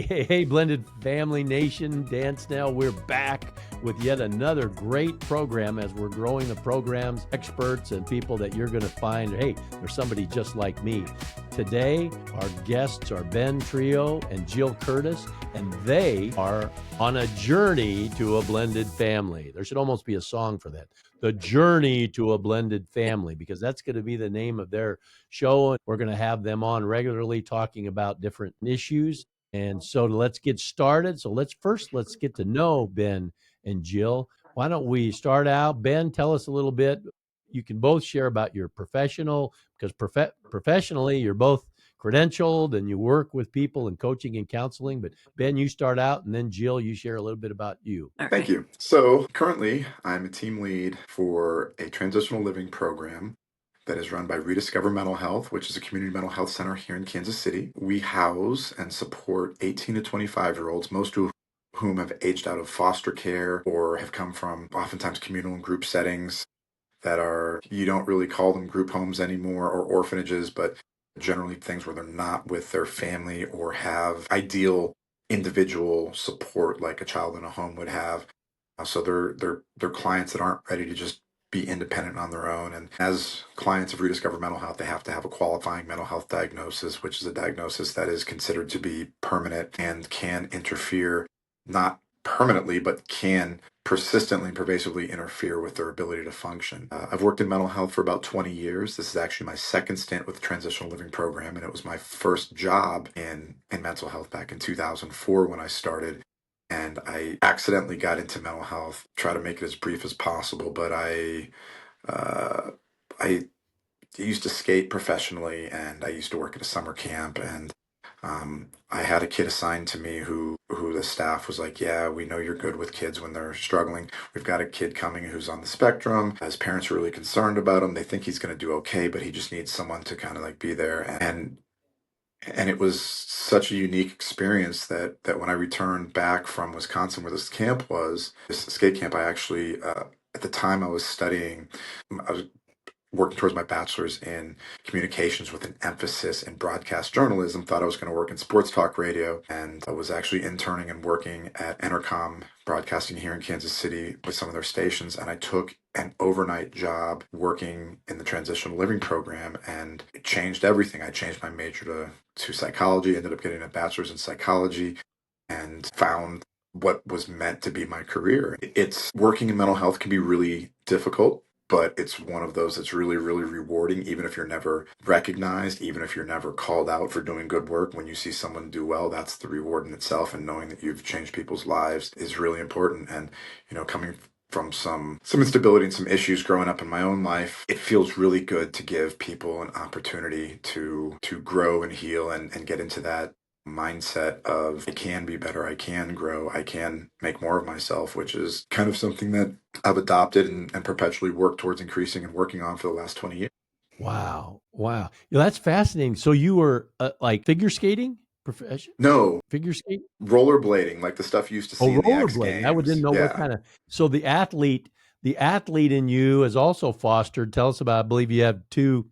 Hey, Blended Family Nation, Dan Snell, we're back with yet another great program as we're growing the programs, experts, and people that you're going to find. Hey, there's somebody just like me. Today, our guests are Ben Trillo and Jill Curtis, and they are on a journey to a blended family. There should almost be a song for that. The Journey to a Blended Family, because that's going to be the name of their show. We're going to have them on regularly talking about different issues. And so let's get started. So let's get to know Ben and Jill. Why don't we start out? Ben, tell us a little bit. You can both share about your professional, because professionally you're both credentialed and you work with people in coaching and counseling. But Ben, you start out, and then Jill, you share a little bit about you. Thank you. So currently I'm a team lead for a transitional living program that is run by Rediscover Mental Health, which is a community mental health center here in Kansas City. We house and support 18 to 25-year-olds, most of whom have aged out of foster care or have come from oftentimes communal and group settings that are, you don't really call them group homes anymore or orphanages, but generally things where they're not with their family or have ideal individual support like a child in a home would have. So they're clients that aren't ready to just be independent on their own. And as clients of Rediscover Mental Health, they have to have a qualifying mental health diagnosis, which is a diagnosis that is considered to be permanent and can interfere, not permanently, but can persistently and pervasively interfere with their ability to function. I've worked in mental health for about 20 years. This is actually my second stint with the Transitional Living Program, and it was my first job in mental health back in 2004 when I started. And I accidentally got into mental health. Try to make it as brief as possible, but I used to skate professionally, and I used to work at a summer camp, and I had a kid assigned to me who the staff was like, yeah, we know you're good with kids when they're struggling. We've got a kid coming who's on the spectrum. His parents are really concerned about him. They think he's going to do okay, but he just needs someone to kind of like be there. And it was such a unique experience that when I returned back from Wisconsin, where this camp was, this skate camp, I actually, at the time I was studying, I was working towards my bachelor's in communications with an emphasis in broadcast journalism. Thought I was going to work in sports talk radio, and I was actually interning and working at Entercom Broadcasting here in Kansas City with some of their stations. And I took an overnight job working in the transitional living program, and it changed everything. I changed my major to psychology, ended up getting a bachelor's in psychology, and found what was meant to be my career. It's working in mental health can be really difficult, but it's one of those that's really, really rewarding, even if you're never recognized, even if you're never called out for doing good work. When you see someone do well, that's the reward in itself. And knowing that you've changed people's lives is really important. And, coming from some instability and some issues growing up in my own life, it feels really good to give people an opportunity to grow and heal and get into that mindset of I can be better, I can grow, I can make more of myself, which is kind of something that I've adopted and perpetually worked towards increasing and working on for the last 20 years. Wow. That's fascinating. So you were like figure skating? No, Figure skating? rollerblading, like the stuff you used to Oh, see in the X rollerblading. Didn't Games. know what Yeah. kind of. So the athlete in you is also fostered. Tell us about. I believe you have two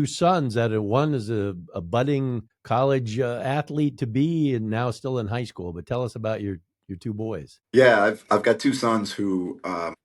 sons. One is a budding college athlete to be, and now still in high school. But tell us about your two boys. Yeah, I've got two sons who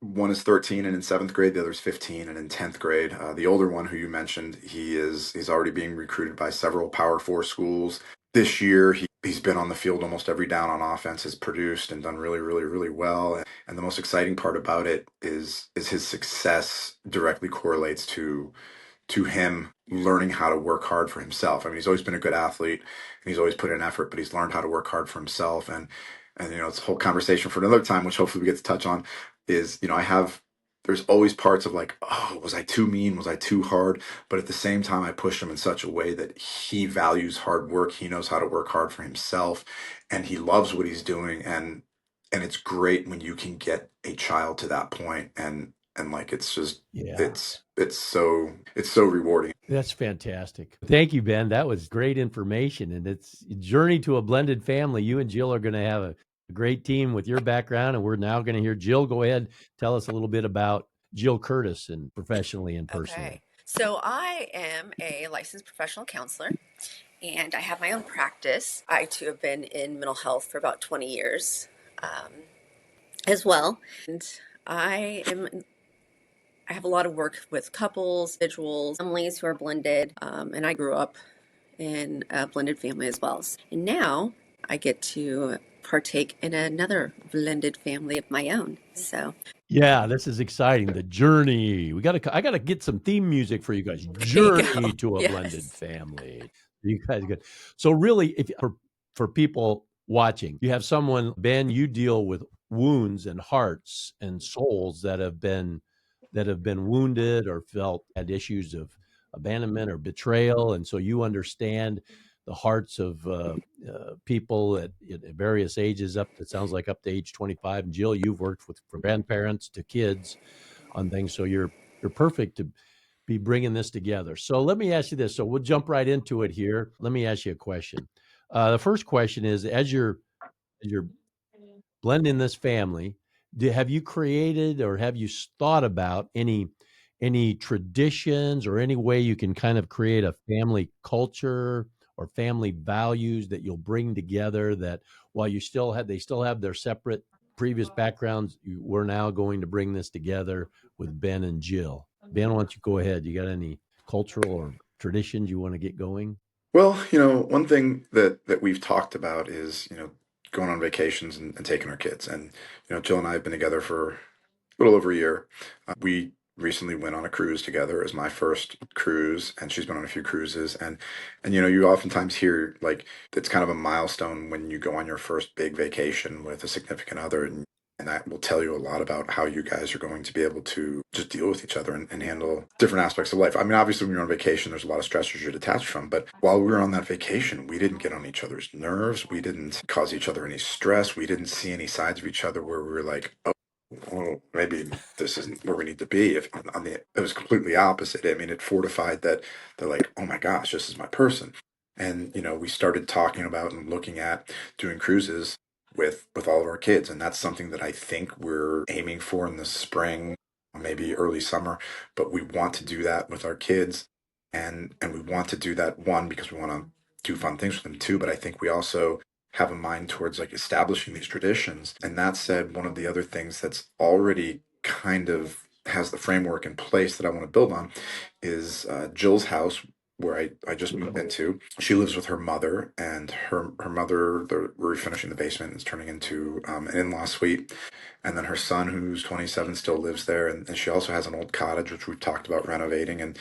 one is 13 and in seventh grade, the other's 15 and in 10th grade. The older one, who you mentioned, he's already being recruited by several Power Four schools. This year, he's been on the field almost every down on offense, has produced and done really, really, really well. And the most exciting part about it is his success directly correlates to him learning how to work hard for himself. I mean, he's always been a good athlete and he's always put in effort, but he's learned how to work hard for himself. And it's a whole conversation for another time, which hopefully we get to touch on. Is there's always parts of like, oh, was I too mean? Was I too hard? But at the same time, I push him in such a way that he values hard work. He knows how to work hard for himself, and he loves what he's doing. And it's great when you can get a child to that point, and like it's just Yeah. it's so rewarding. That's fantastic. Thank you, Ben. That was great information. And it's journey to a blended family. You and Jill are going to have a great team with your background. And we're now going to hear Jill. Go ahead, tell us a little bit about Jill Curtis and professionally and personally. Okay. So I am a licensed professional counselor, and I have my own practice. I too have been in mental health for about 20 years as well. And I am I have a lot of work with couples, individuals, families who are blended, and I grew up in a blended family as well. And now I get to partake in another blended family of my own. So Yeah, this is exciting. The journey. I gotta get some theme music for you guys. there you go. Journey to a blended Yes. family. You guys good. So really, if for people watching, you have someone, Ben, you deal with wounds and hearts and souls that have been wounded or felt had issues of abandonment or betrayal, and so you understand the hearts of people at various ages up to sounds like up to age 25. And Jill, you've worked with from grandparents to kids on things, so you're perfect to be bringing this together. So let me ask you this. So we'll jump right into it here. Let me ask you a question. The first question is, as you're blending this family, have you created or have you thought about any traditions or any way you can kind of create a family culture or family values that you'll bring together, that while they still have their separate previous backgrounds, we're now going to bring this together with Ben and Jill? Ben, why don't you go ahead? You got any cultural or traditions you want to get going? Well, one thing that we've talked about is, going on vacations and taking our kids. And, Jill and I have been together for a little over a year. We recently went on a cruise together. It was my first cruise, and she's been on a few cruises. And you oftentimes hear like it's kind of a milestone when you go on your first big vacation with a significant other, and that will tell you a lot about how you guys are going to be able to just deal with each other and handle different aspects of life. I mean, obviously, when you're on vacation, there's a lot of stressors you're detached from. But while we were on that vacation, we didn't get on each other's nerves. We didn't cause each other any stress. We didn't see any sides of each other where we were like, oh, well, maybe this isn't where we need to be. If on the, it was completely opposite. I mean, it fortified that they're like, oh my gosh, this is my person. And we started talking about and looking at doing cruises with all of our kids, and that's something that I think we're aiming for in the spring, maybe early summer. But we want to do that with our kids, and we want to do that, one, because we want to do fun things with them too. But I think we also have a mind towards like establishing these traditions. And that said, one of the other things that's already kind of has the framework in place that I want to build on is Jill's house, where I just moved into. She lives with her mother, and her mother, we're refinishing the basement, and it's turning into an in-law suite. And then her son, who's 27, still lives there, and she also has an old cottage which we've talked about renovating, and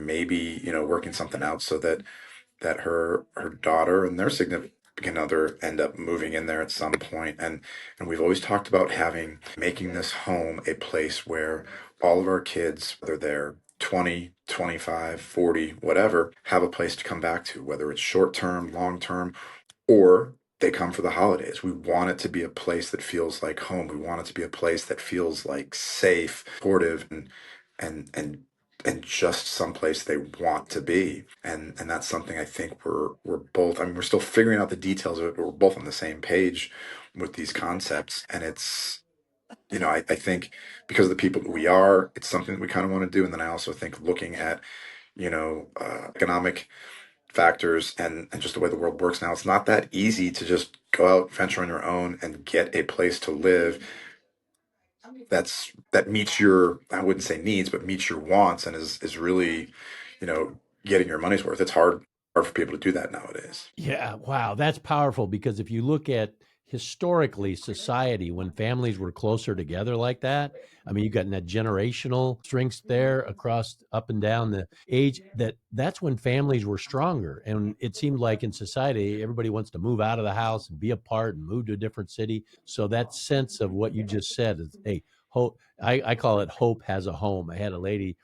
maybe working something out so that her daughter and their significant other end up moving in there at some point. And we've always talked about making this home a place where all of our kids, whether they're 20, 25, 40, whatever, have a place to come back to, whether it's short term, long term, or they come for the holidays. We want it to be a place that feels like home. We want it to be a place that feels like safe, supportive, and and and just someplace they want to be. And that's something I think we're both. I mean, we're still figuring out the details of it, but we're both on the same page with these concepts. And it's I think because of the people that we are, it's something that we kind of want to do. And then I also think looking at economic factors and just the way the world works now, it's not that easy to just go out, venture on your own, and get a place to live that meets your, I wouldn't say needs, but meets your wants, and is really, you know, getting your money's worth. It's hard for people to do that nowadays. Yeah, wow, that's powerful because if you look at historically society when families were closer together like that, I mean, you got that generational strengths there across up and down the age, that's when families were stronger. And it seemed like in society, everybody wants to move out of the house and be apart and move to a different city. So that sense of what you just said is, hey, hope, I call it hope has a home. I had a lady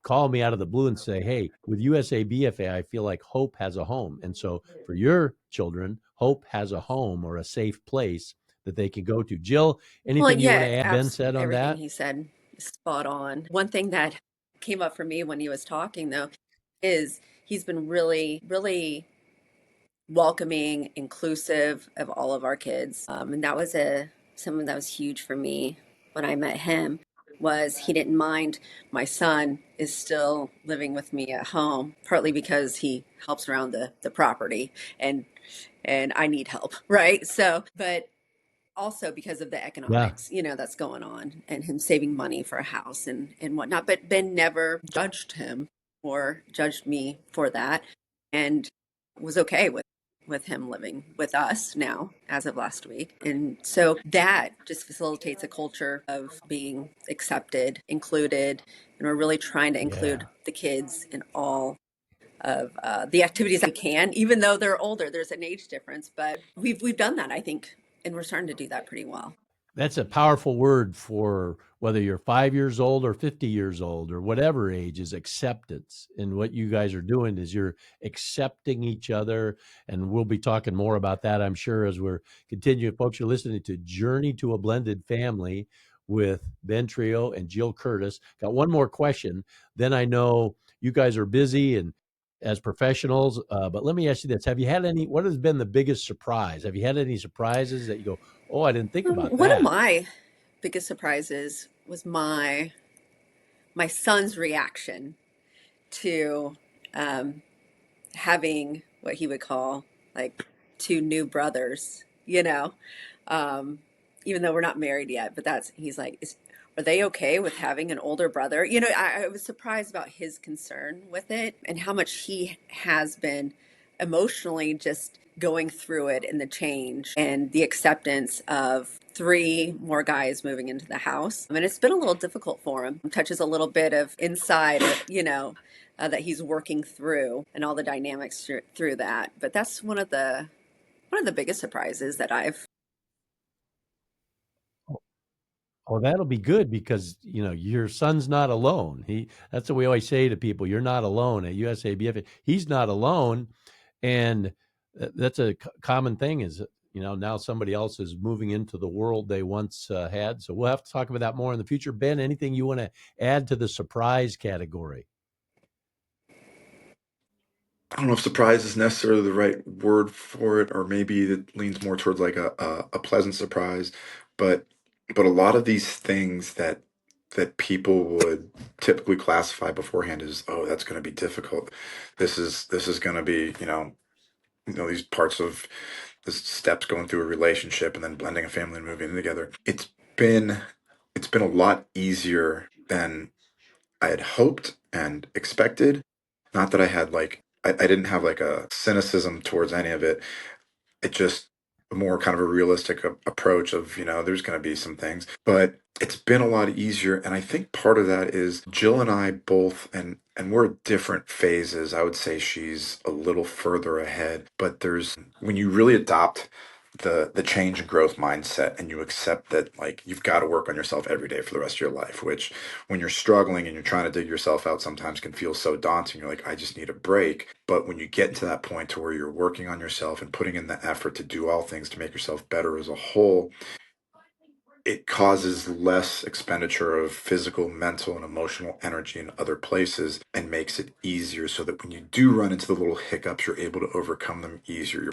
call me out of the blue and say, "Hey, with USABFA, I feel like hope has a home." And so for your children, hope has a home or a safe place that they can go to. Jill, Well, anything you want yeah, to add? Ben said on everything that. he said is spot on. One thing that came up for me when he was talking, though, is he's been really, really welcoming, inclusive of all of our kids. And that was something that was huge for me when I met him. was he didn't mind my son is still living with me at home, partly because he helps around the property and I need help, right? So, but also because of the Yeah. economics, that's going on and him saving money for a house and whatnot. But Ben never judged him or judged me for that and was okay with him living with us now as of last week. And so that just facilitates a culture of being accepted, included, and we're really trying to include Yeah. the kids in all of the activities that we can, even though they're older. There's an age difference, but we've done that, I think, and we're starting to do that pretty well. That's a powerful word for whether you're 5 years old or 50 years old or whatever age, is acceptance. And what you guys are doing is you're accepting each other. And we'll be talking more about that, I'm sure, as we're continuing. Folks, you're listening to Journey to a Blended Family with Ben Trillo and Jill Curtis. Got one more question. Then I know you guys are busy and as professionals, but let me ask you this. Have you had what has been the biggest surprise? Have you had any surprises that you go, oh, I didn't think about One of that? my biggest surprises was my son's reaction to um, having what he would call like two new brothers, um, even though we're not married yet, but he's like, are they okay with having an older brother? I was surprised about his concern with it and how much he has been emotionally just going through it and the change and the acceptance of three more guys moving into the house. I mean, it's been a little difficult for him. It touches a little bit of inside, that he's working through and all the dynamics through that. But that's one of the biggest surprises that I've. Oh, that'll be good because your son's not alone. That's what we always say to people. You're not alone at USABFA. He's not alone, and that's a common thing. Is now somebody else is moving into the world they once had. So we'll have to talk about that more in the future. Ben, anything you want to add to the surprise category? I don't know if surprise is necessarily the right word for it, or maybe it leans more towards like a pleasant surprise. But a lot of these things that people would typically classify beforehand as, oh, that's going to be difficult. This is going to be, these parts of the steps going through a relationship and then blending a family and moving in together. Been it's been a lot easier than I had hoped and expected. Not that I had like I didn't have like a cynicism towards any of it. It just more kind of a realistic approach of, there's going to be some things, but it's been a lot easier. And I think part of that is Jill and I both, and we're at different phases. I would say she's a little further ahead, but when you really adopt the change and growth mindset and you accept that like you've got to work on yourself every day for the rest of your life, which when you're struggling and you're trying to dig yourself out sometimes can feel so daunting. You're like, I just need a break. But when you get to that point to where you're working on yourself and putting in the effort to do all things to make yourself better as a whole, it causes less expenditure of physical, mental, and emotional energy in other places and makes it easier so that when you do run into the little hiccups, you're able to overcome them easier.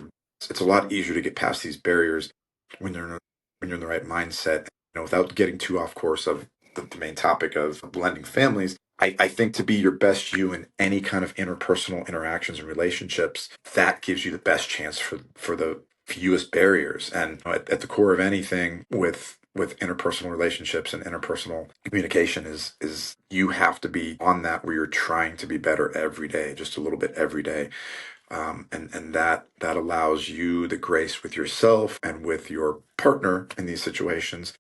It's a lot easier to get past these barriers when you're in the right mindset, without getting too off course of the main topic of blending families. I think to be your best you in any kind of interpersonal interactions and relationships, that gives you the best chance for the fewest barriers. And at the core of anything with interpersonal relationships and interpersonal communication is you have to be on that where you're trying to be better every day, just a little bit every day. And that allows you the grace with yourself and with your partner in these situations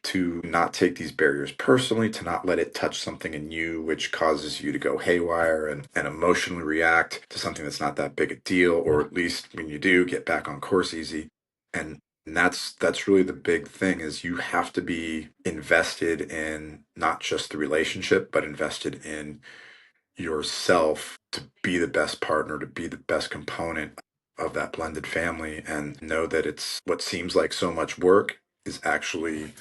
to not take these barriers personally, to not let it touch something in you, which causes you to go haywire and emotionally react to something that's not that big a deal, or Yeah. at least when you do, get back on course easy. And that's really the big thing is you have to be invested in not just the relationship, but invested in yourself to be the best partner, to be the best component of that blended family, and know that it's what seems like so much work is actually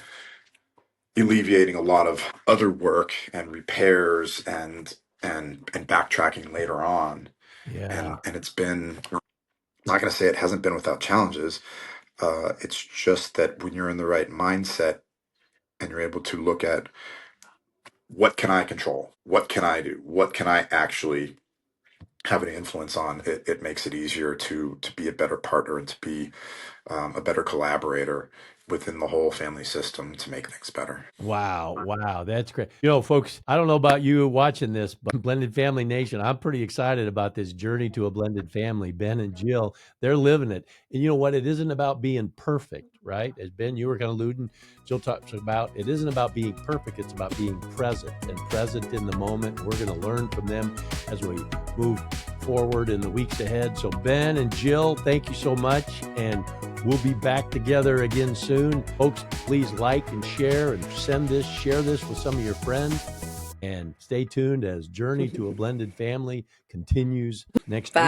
alleviating a lot of other work and repairs and backtracking later on. Yeah. And it's been, I'm not going to say it hasn't been without challenges. It's just that when you're in the right mindset and you're able to look at what can I control? What can I do? What can I actually have an influence on? It makes it easier to be a better partner and to be a better collaborator within the whole family system to make things better. Wow, wow, that's great. You know, folks, I don't know about you watching this, but Blended Family Nation, I'm pretty excited about this journey to a blended family. Ben and Jill, they're living it. And you know what? It isn't about being perfect, right? As Ben, you were kind of alluding, Jill talks about, it isn't about being perfect, it's about being present and present in the moment. We're going to learn from them as we move forward in the weeks ahead. So Ben and Jill, thank you so much. And we'll be back together again soon. Folks, please like and share and share this with some of your friends. And stay tuned as Journey to a Blended Family continues next week.